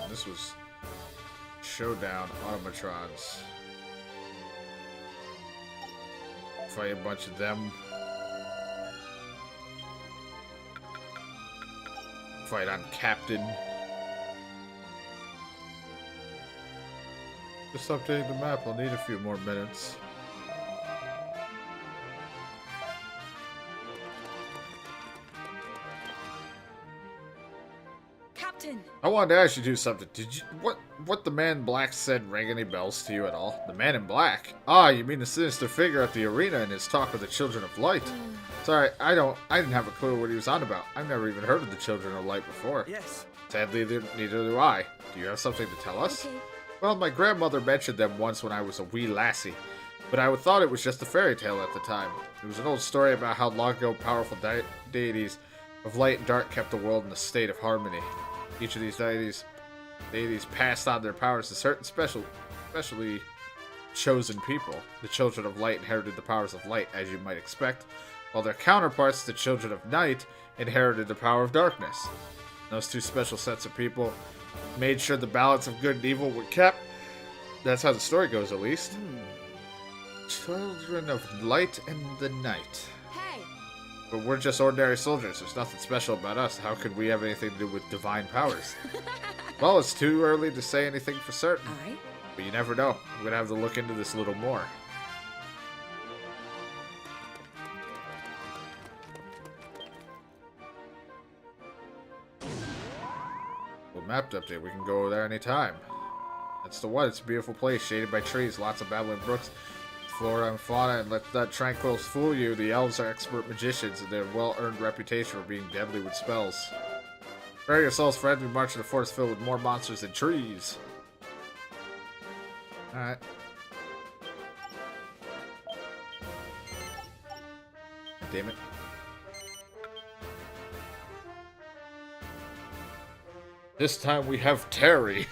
This was Showdown Automatrons. Fight a bunch of them. Fight on Captain. Just updating the map. I'll need a few more minutes. Captain! I wanted to actually do something. Did you what the man in black said ring any bells to you at all? The man in black? Ah, you mean the sinister figure at the arena in his talk with the Children of Light? Sorry, I didn't have a clue what he was on about. I've never even heard of the Children of Light before. Yes. Sadly, neither do I. Do you have something to tell us? Okay. Well, my grandmother mentioned them once when I was a wee lassie, but I thought it was just a fairy tale at the time. It was an old story about how long ago powerful deities of light and dark kept the world in a state of harmony. Each of these deities passed on their powers to certain specially chosen people. The Children of Light inherited the powers of light, as you might expect, while their counterparts, the Children of Night, inherited the power of darkness. Those two special sets of people made sure the balance of good and evil were kept. That's how the story goes, at least. Children of Light and the Night. Hey! But we're just ordinary soldiers. There's nothing special about us. How could we have anything to do with divine powers? Well, it's too early to say anything for certain. Alright. But you never know. I'm gonna have to look into this a little more. Well, map update. We can go there anytime. That's the one. It's a beautiful place, shaded by trees, lots of babbling brooks, flora and fauna, and let that tranquil fool you. The elves are expert magicians, and their well-earned reputation for being deadly with spells. Prepare yourselves, friends. We march in a forest filled with more monsters than trees. Alright. Damn it. This time we have Terry.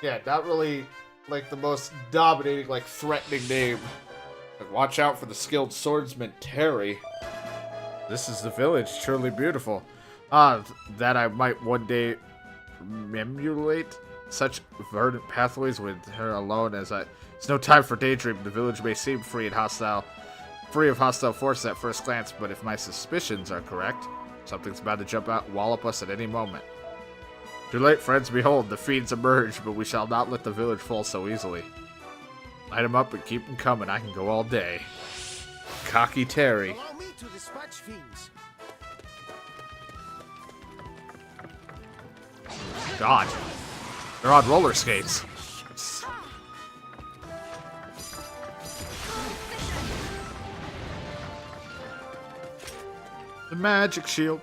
Yeah, not really like the most dominating, like threatening name. Like, watch out for the skilled swordsman Terry. This is the village, truly beautiful. That I might one day emulate such verdant pathways with her alone as I. It's no time for daydreaming. The village may seem free of hostile forces at first glance, but if my suspicions are correct, something's about to jump out and wallop us at any moment. Too late, friends. Behold, the fiends emerge, but we shall not let the village fall so easily. Light them up and keep them coming. I can go all day. Cocky Terry. Allow me to dispatch fiends. God. They're on roller skates. The magic shield.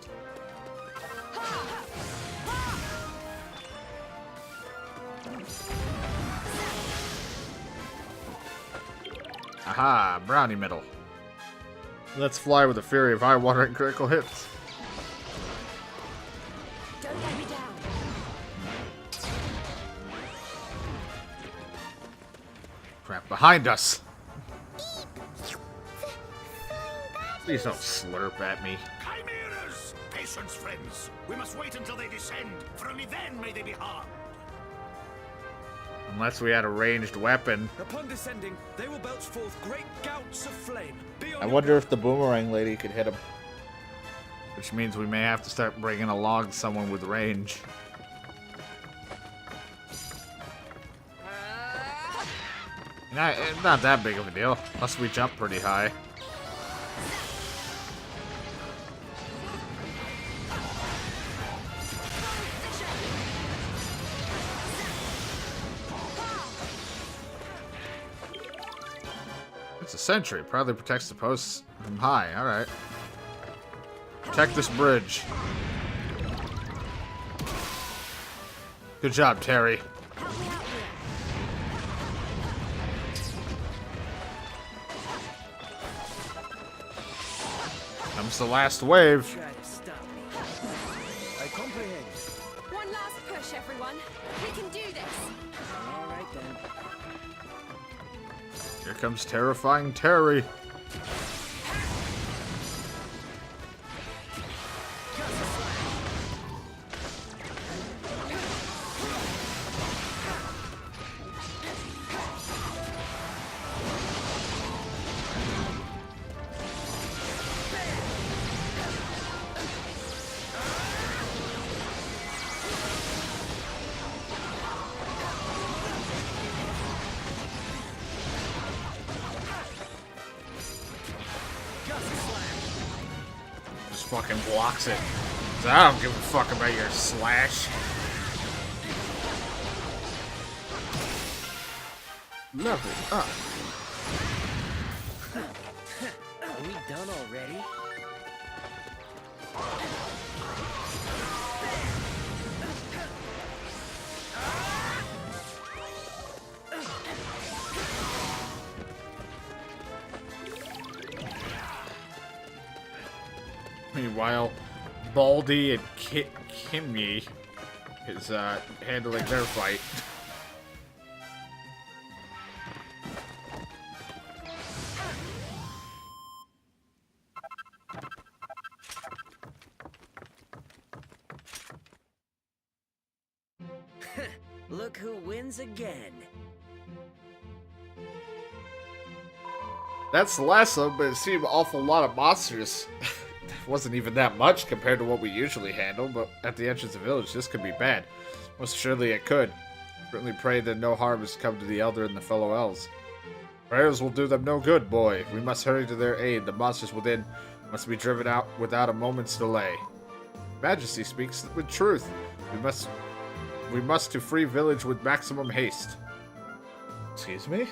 Aha, brownie medal. Let's fly with the fury of eye-watering critical hits. Don't let me down. Crap, behind us. Please don't slurp at me. Chimeras! Patience, friends. We must wait until they descend, for only then may they be harmed. Unless we had a ranged weapon. Upon descending, they will belch forth great gouts of flame. I wonder if the boomerang lady could hit him. Which means we may have to start bringing along someone with range. Not that big of a deal, unless we jump pretty high. It's a sentry. Proudly protects the posts from high. Alright. Protect this bridge. Good job, Terry. Help me out here. Comes the last wave. Try to stop me. I comprehend. One last push, everyone. We can do this. All right then. Here comes terrifying Terry. fucking blocks it. So I don't give a fuck about your slash. Level up. Are we done already? Meanwhile, Baldy and Kimmy is handling their fight. Look who wins again. That's the last of them, but it seemed an awful lot of monsters. It wasn't even that much compared to what we usually handle, but at the entrance of the village, this could be bad. Most surely it could. Certainly pray that no harm has come to the Elder and the fellow elves. Prayers will do them no good, boy. We must hurry to their aid. The monsters within must be driven out without a moment's delay. Majesty speaks with truth. We must to free village with maximum haste. Excuse me?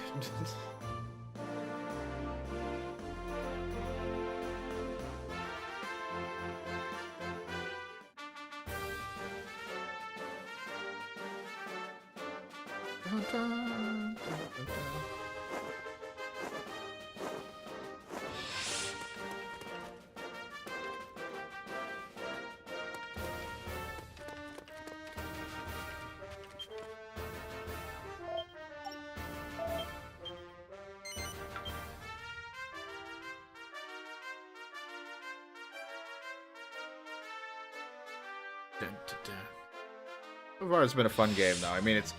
So far, it's been a fun game, though. I mean, it's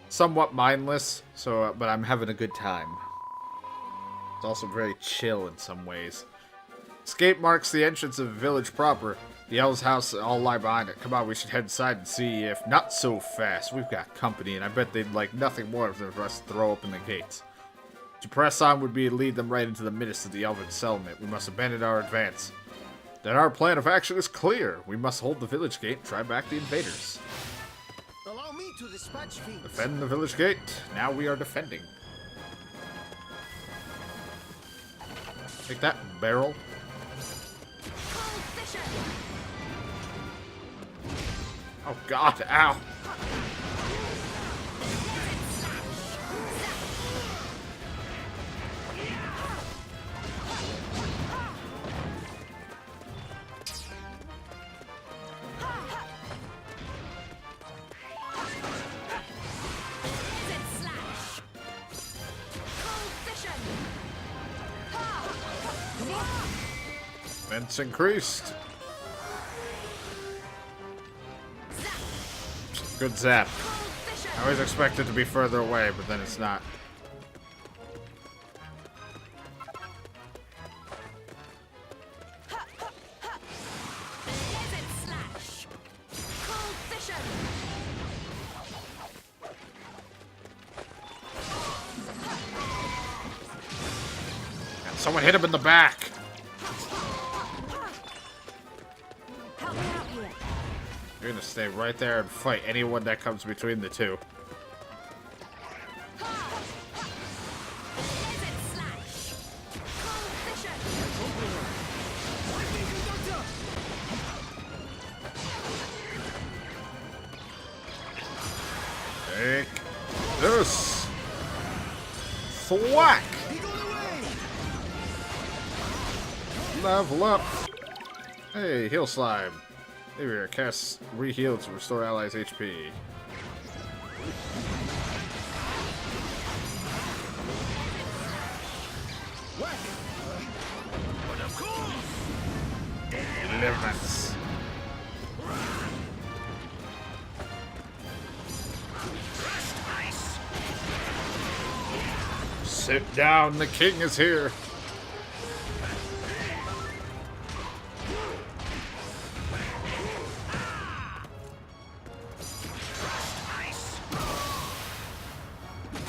somewhat mindless, so but I'm having a good time. It's also very chill in some ways. Escape marks the entrance of the village proper. The elves' house all lie behind it. Come on, we should head inside and see if not so fast. We've got company, and I bet they'd like nothing more than for us to throw open the gates. To press on would be to lead them right into the midst of the elven settlement. We must abandon our advance. Then our plan of action is clear. We must hold the village gate and drive back the invaders. Allow me to dispatch fiends. Defend the village gate. Now we are defending. Take that, barrel. Oh god, ow. Defense increased. Good zap. I always expect it to be further away, but then it's not. And someone hit him in the back. You're gonna stay right there and fight anyone that comes between the two. Take this. Thwack! Level up. Hey, heal slime. Here, cast re-heal to restore allies' HP. Deliverance. Sit down, the king is here.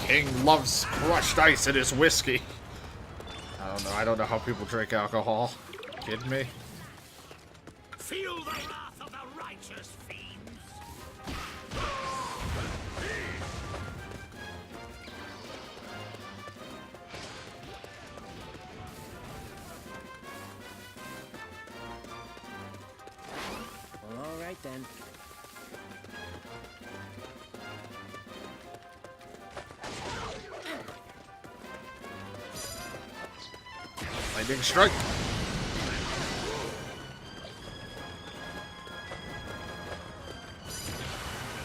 King loves crushed ice in his whiskey. I don't know how people drink alcohol. Kidding me? Lightning strike.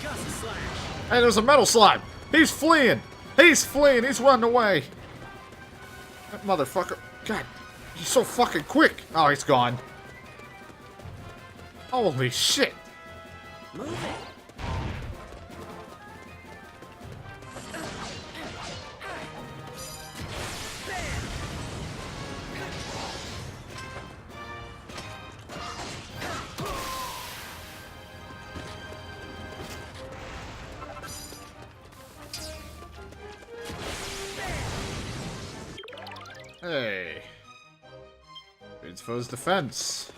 Gust slash. Hey, there's a metal slime. He's fleeing. He's fleeing. He's running away. That motherfucker. God, he's so fucking quick. Oh, he's gone. Holy shit. Move it. Hey. It's foe's defense.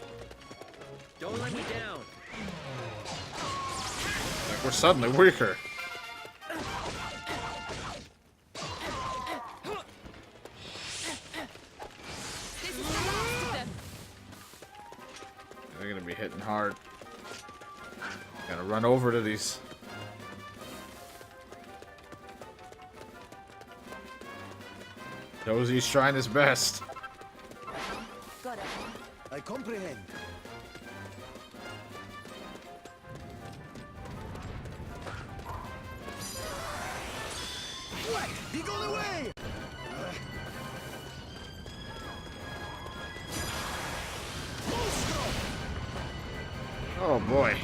Don't let me down. Like we're suddenly weaker. This is the last of them. They're gonna be hitting hard. Gotta run over to these. Dozie's trying his best. Got it. I comprehend. What? He gone away! Oh boy.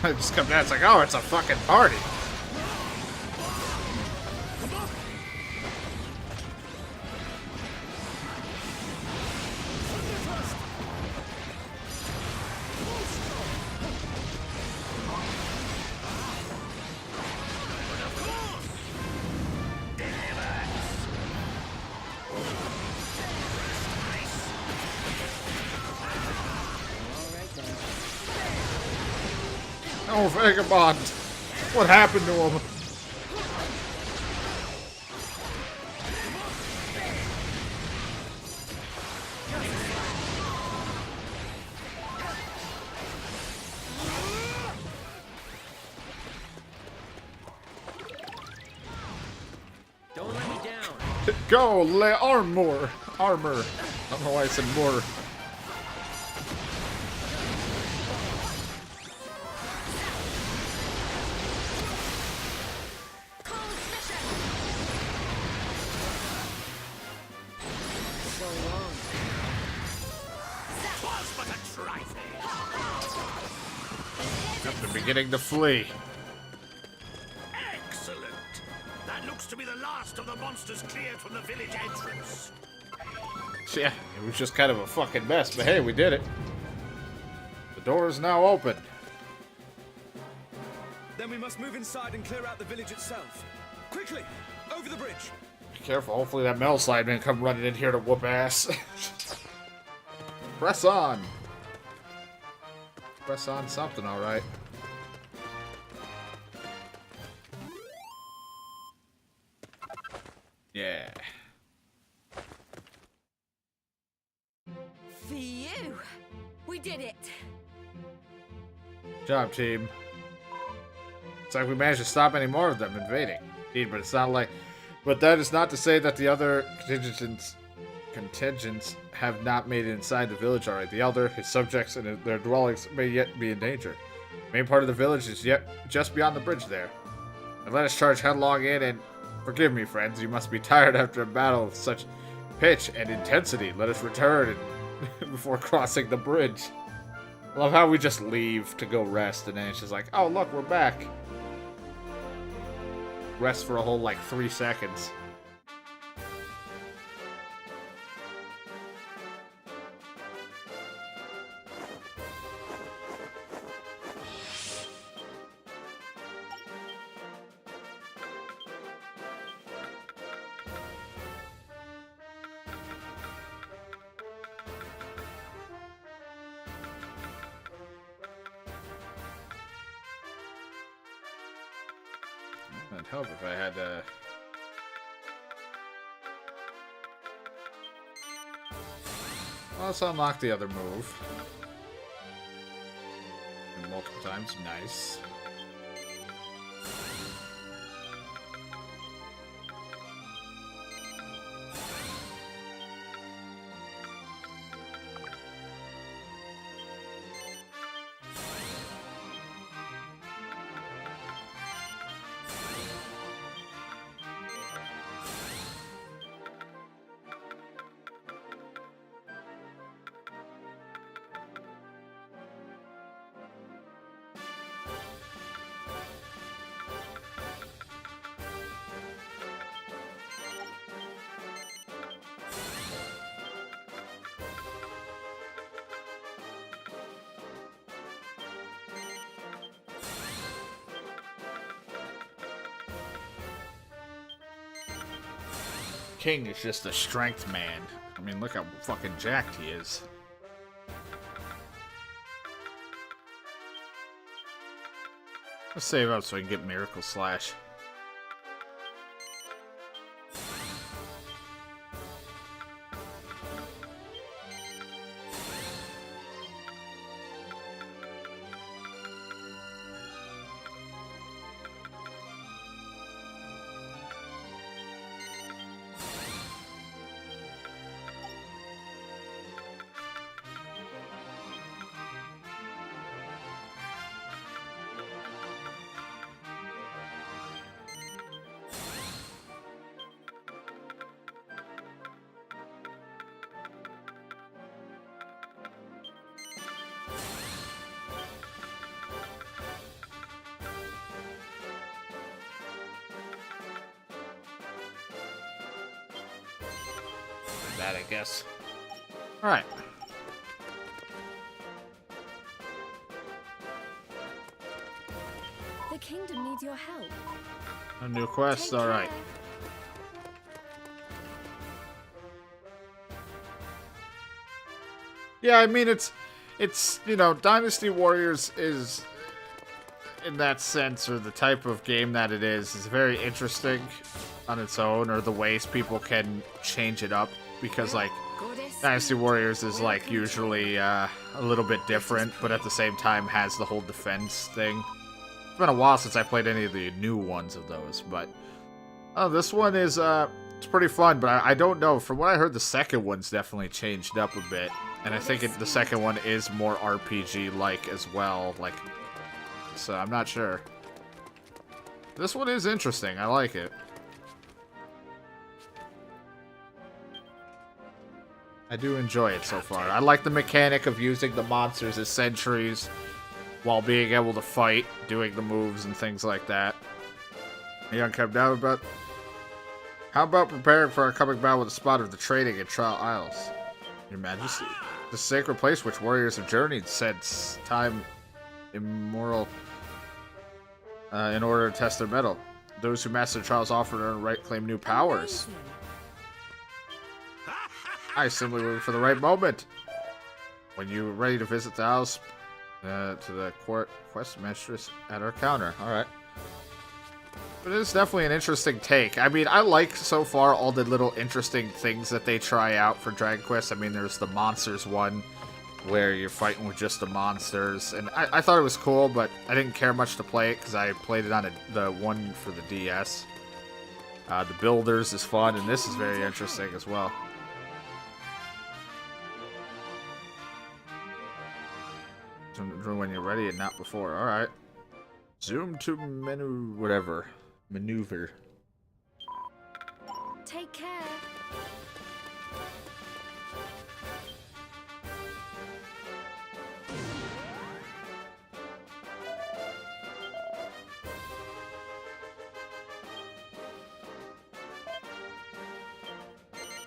I just come down, it's like, oh, it's a fucking party. Oh, Vagabond. What happened to him? Don't let me down. Go, le armor. Armor. I don't know why I said more. So long. Was but a trifle. Yep, they're beginning to flee. Excellent. That looks to be the last of the monsters cleared from the village entrance. Yeah, it was just kind of a fucking mess, but hey, we did it. The door is now open. Then we must move inside and clear out the village itself. Quickly! Over the bridge! Be careful, hopefully that metal slide didn't come running in here to whoop ass. Press on. Press on something, alright. Yeah. Phew! We did it. Good job, team. It's like we managed to stop any more of them invading. Indeed, but it's not like... But that is not to say that the other contingents have not made it inside the village alright. The Elder, his subjects, and their dwellings may yet be in danger. The main part of the village is yet just beyond the bridge there. And let us charge headlong in and... Forgive me, friends, you must be tired after a battle of such pitch and intensity. Let us return before crossing the bridge. I love how we just leave to go rest, and then it's just like, oh, look, we're back. Rest for a whole, like, 3 seconds. It'd help if I had Well, let's unlock the other move. And multiple times, nice. king is just a strength man. I mean, look how fucking jacked he is. Let's save up so I can get Miracle Slash. That, I guess. Alright. The kingdom needs your help. A new quest, Take alright. care. Yeah, I mean, it's, you know, Dynasty Warriors is, in that sense, or the type of game that it is very interesting on its own, or the ways people can change it up, because, like, Goddess. Dynasty Warriors is, like, usually a little bit different, but at the same time has the whole defense thing. It's been a while since I played any of the new ones of those, but this one is, it's pretty fun, but I don't know. From what I heard, the second one's definitely changed up a bit, and I think the second one is more RPG-like as well, like, so I'm not sure. This one is interesting. I like it. I do enjoy it so far. I like the mechanic of using the monsters as sentries while being able to fight, doing the moves and things like that. Young come down about. How about preparing for our coming battle with a spot of the trading at Trial Isles? Your Majesty. The sacred place which warriors have journeyed since time immemorial in order to test their mettle. Those who master the trials offer to earn right claim new powers. Amazing. I simply waited for the right moment. When you were ready to visit the house, to the quest mistress at our counter. Alright. But it's definitely an interesting take. I mean, I like, so far, all the little interesting things that they try out for Dragon Quest. I mean, there's the monsters one, where you're fighting with just the monsters. And I thought it was cool, but I didn't care much to play it, because I played it on the one for the DS. The Builders is fun, and this is very interesting as well. When you're ready and not before. Alright. Zoom to menu, whatever. Maneuver. Take care.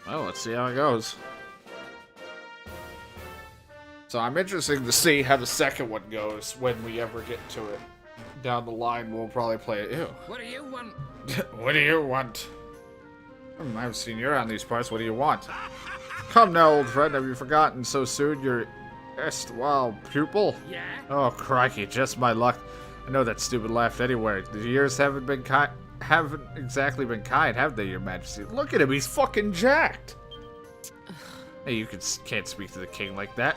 Well, let's see how it goes. So I'm interested to see how the second one goes when we ever get to it. Down the line, we'll probably play it. Ew. What do you want? What do you want? I haven't seen you around these parts. What do you want? Come now, old friend. Have you forgotten so soon your erstwhile pupil? Yeah? Oh, crikey. Just my luck. I know that stupid laugh anywhere. The years haven't exactly been kind, have they, Your Majesty? Look at him. He's fucking jacked. Hey, you can't speak to the king like that.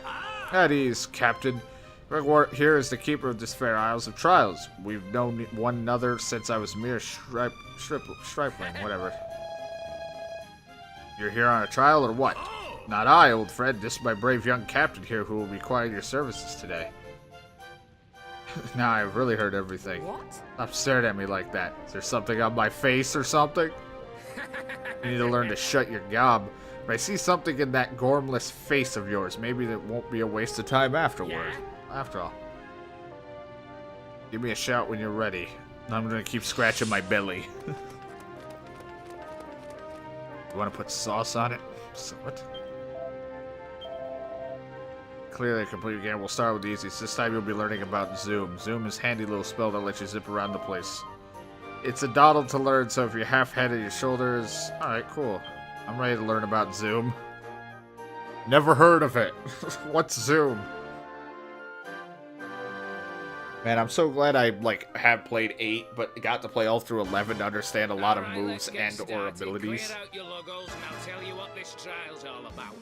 At ease, Captain. Gregor here is the keeper of this fair Isles of Trials. We've known one another since I was mere stripling, whatever. You're here on a trial or what? Not I, old friend. This is my brave young captain here who will require your services today. Now I've really heard everything. What? Stop staring at me like that. Is there something on my face or something? You need to learn to shut your gob. If I see something in that gormless face of yours, maybe it won't be a waste of time afterward. Yeah? After all. Give me a shout when you're ready. I'm gonna keep scratching my belly. You wanna put sauce on it? So what? Clearly a complete game. We'll start with the easiest. This time you'll be learning about Zoom. Zoom is a handy little spell that lets you zip around the place. It's a doddle to learn, so if you're half head at your shoulders... Alright, cool. I'm ready to learn about Zoom. Never heard of it. What's Zoom? Man, I'm so glad I have played 8, but got to play all through 11 to understand a lot of Alright, moves let's get and or started. abilities. Clear out your logos and I'll tell you what this trial's all about.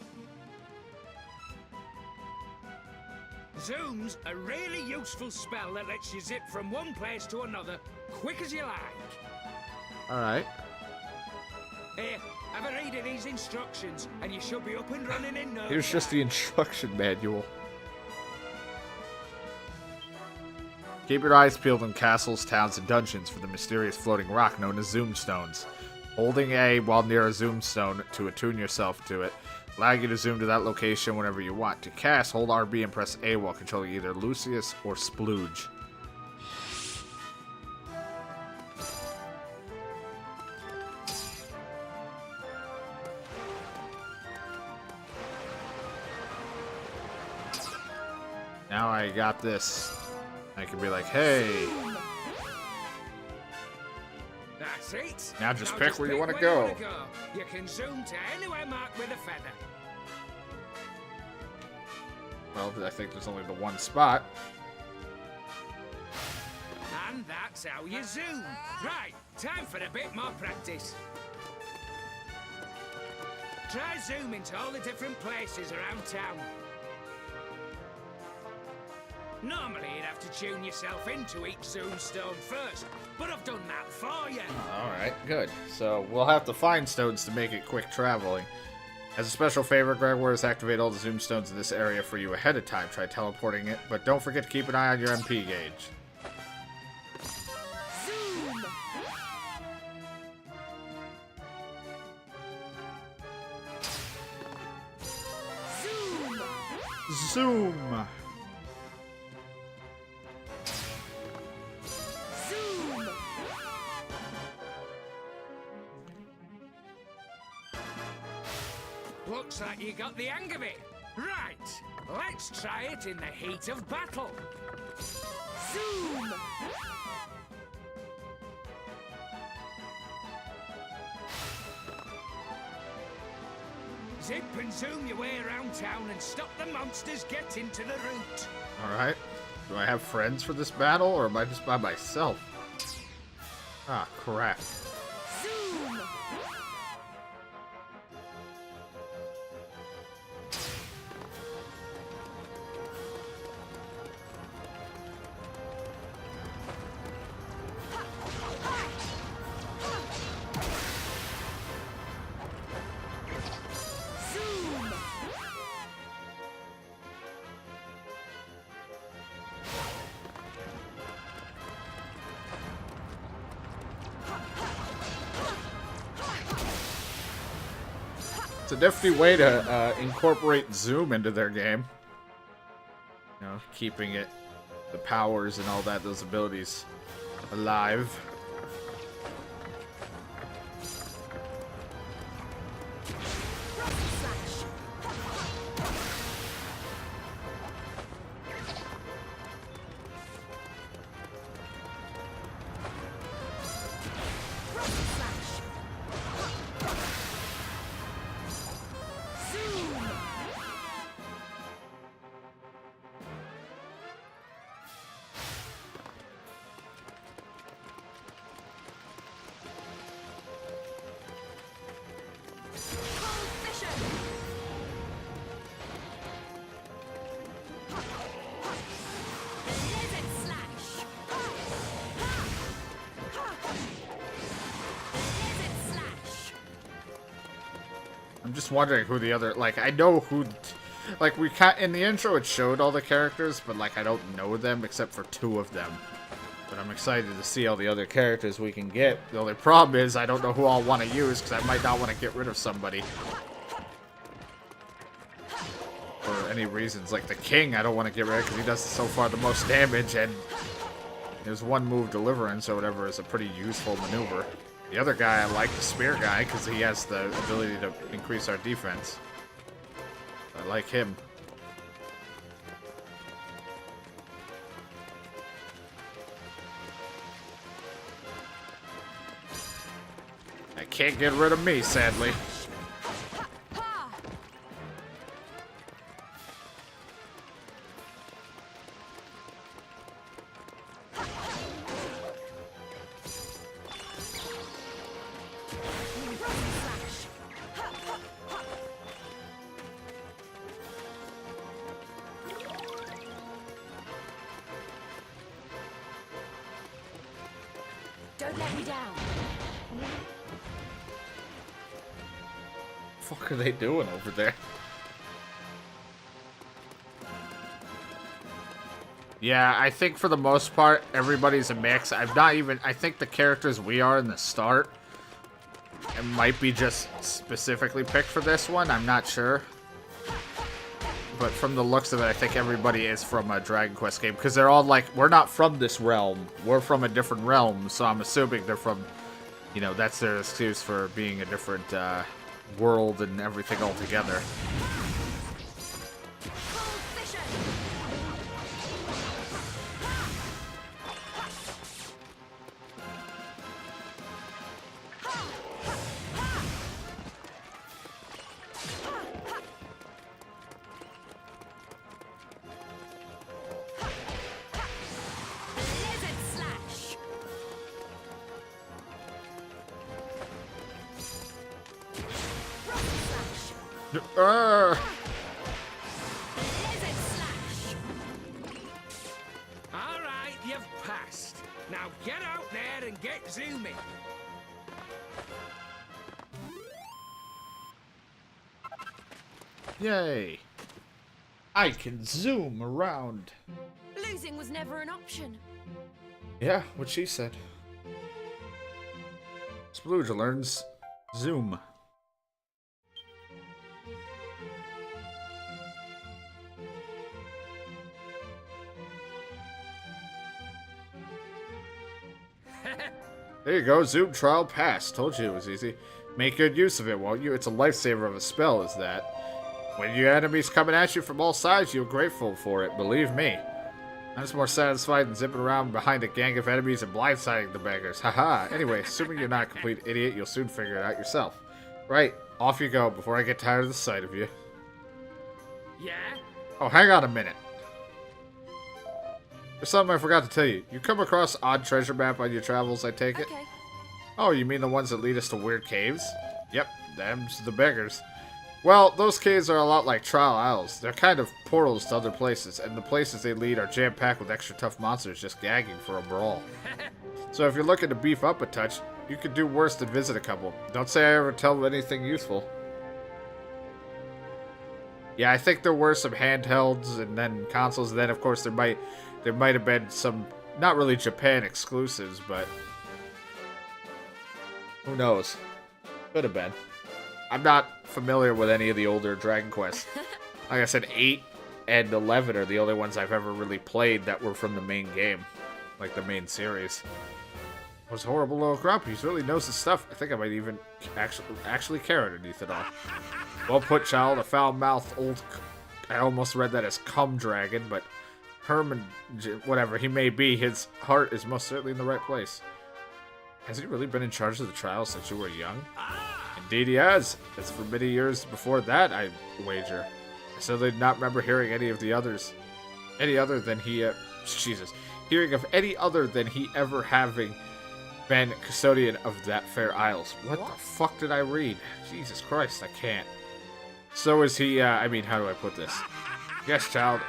Zoom's a really useful spell that lets you zip from one place to another quick as you like. Alright. Here, have a read of these instructions and you should be up and running in no Here's just the time. instruction manual. Keep your eyes peeled on castles, towns, and dungeons for the mysterious floating rock known as Zoom Stones. Holding A while near a Zoom Stone to attune yourself to it, allowing you to zoom to that location whenever you want. To cast, hold RB and press A while controlling either Lucius or Splooge. Now I got this. I can be like, hey. That's it. Now just pick where you wanna go. You can zoom to anywhere marked with a feather. Well, I think there's only the one spot. And that's how you zoom. Right, time for a bit more practice. Try zooming to all the different places around town. Normally you'd have to tune yourself into each zoom stone first, but I've done that for you. Alright, good. So we'll have to find stones to make it quick traveling. As a special favor, Gregor has activated all the zoom stones in this area for you ahead of time. Try teleporting it, but don't forget to keep an eye on your MP gauge. Zoom! Zoom! Zoom! Zoom! Looks like you got the hang of it. Right, let's try it in the heat of battle. Zoom! Zip and zoom your way around town and stop the monsters getting to the route. Alright. Do I have friends for this battle, or am I just by myself? Ah, crap. Zoom! Zoom! It's a nifty way to incorporate Zoom into their game. You know, keeping it, the powers and all that, those abilities alive. Slash! Slash! Zoom! Cold Vision! Blizzard Slash! Blizzard Slash! I'm just wondering who the other, like, I know who, like, in the intro it showed all the characters, but, like, I don't know them except for 2 of them. But I'm excited to see all the other characters we can get. The only problem is I don't know who I'll want to use, because I might not want to get rid of somebody. For any reasons. Like the King, I don't want to get rid of because he does so far the most damage, and his one move Deliverance or whatever is a pretty useful maneuver. The other guy I like, the Spear guy, because he has the ability to increase our defense. I like him. I can't get rid of me, sadly. Don't let me down. What the fuck are they doing over there? Yeah, I think for the most part, everybody's a mix. I think the characters we are in the start, it might be just specifically picked for this one. I'm not sure. But from the looks of it, I think everybody is from a Dragon Quest game. Because they're all like, we're not from this realm. We're from a different realm. So I'm assuming they're from, you know, that's their excuse for being a different world and everything altogether. Alright, you've passed. Now get out there and get zooming. Yay. I can zoom around. Losing was never an option. Yeah, what she said. Splooge learns zoom. There you go, zoom trial passed. Told you it was easy. Make good use of it, won't you? It's a lifesaver of a spell, is that. When your enemies coming at you from all sides, you're grateful for it, believe me. I'm just more satisfied than zipping around behind a gang of enemies and blindsiding the beggars. Haha. Anyway, assuming you're not a complete idiot, you'll soon figure it out yourself. Right, off you go before I get tired of the sight of you. Yeah? Oh, hang on a minute. There's something I forgot to tell you. You come across odd treasure map on your travels, I take it? Okay. Oh, you mean the ones that lead us to weird caves? Yep, them's the beggars. Well, those caves are a lot like Trial Isles. They're kind of portals to other places, and the places they lead are jam-packed with extra tough monsters just gagging for a brawl. So if you're looking to beef up a touch, you could do worse than visit a couple. Don't say I ever tell them anything useful. Yeah, I think there were some handhelds and then consoles, and then of course there might have been some, not really Japan exclusives, but who knows? Could have been. I'm not familiar with any of the older Dragon Quests. Like I said, 8 and 11 are the only ones I've ever really played that were from the main game. Like the main series. Those horrible little grumpies really knows his stuff. I think I might even actually care underneath it all. Well put, child. A foul-mouthed old... I almost read that as cum dragon, but Herman, whatever he may be, his heart is most certainly in the right place. Has he really been in charge of the trial since you were young? Indeed he has. It's for many years before that, I wager. I certainly do not remember hearing any of the others. Any other than he... Jesus. Hearing of any other than he ever having been custodian of that fair isles. What the fuck did I read? Jesus Christ, I can't. So is he, I mean, how do I put this? Yes, child.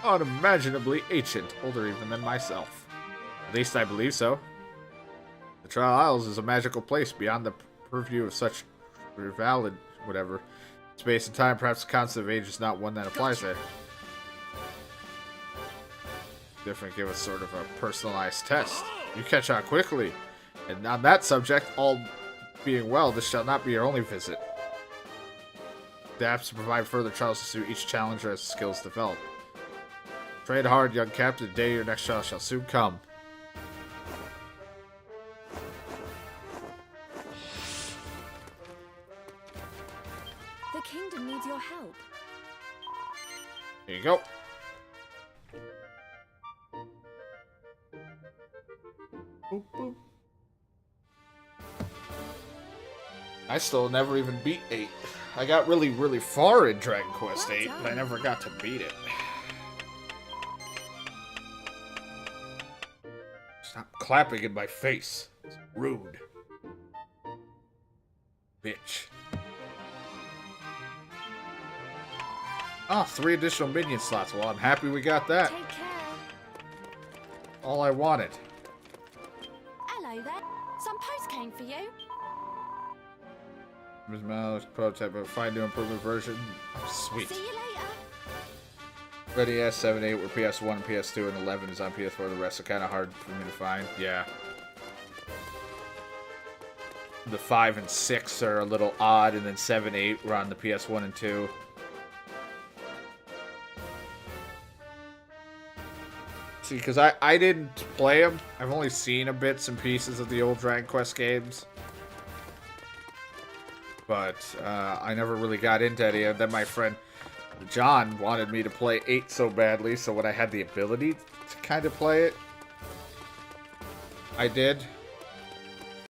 Unimaginably ancient. Older even than myself. At least I believe so. The Trial Isles is a magical place beyond the purview of such valid, whatever. Space and time, perhaps the concept of age is not one that applies there. Different, give us sort of a personalized test. You catch on quickly. And on that subject, all being well, this shall not be your only visit. The apps to provide further trials to suit each challenger as skills develop. Train hard, young captain. The day your next trial shall soon come. The kingdom needs your help. Here you go. Boop, boop. I still never even beat 8. I got really, really far in Dragon Quest 8, but I never got to beat it. Stop clapping in my face. It's rude. Bitch. Ah, 3 additional minion slots. Well, I'm happy we got that. Take care. All I wanted. Hello there. Some post came for you. Ms. Mal's prototype of a fine new improvement version. Oh, sweet. See you later. Ready S 7, 8 were PS1 and PS2, and 11 is on PS4. The rest are kind of hard for me to find. Yeah. The 5 and 6 are a little odd, and then 7, 8 were on the PS1 and 2. See, because I didn't play them. I've only seen a bits and pieces of the old Dragon Quest games. But I never really got into any of them. My friend John wanted me to play 8 so badly, so when I had the ability to kind of play it, I did.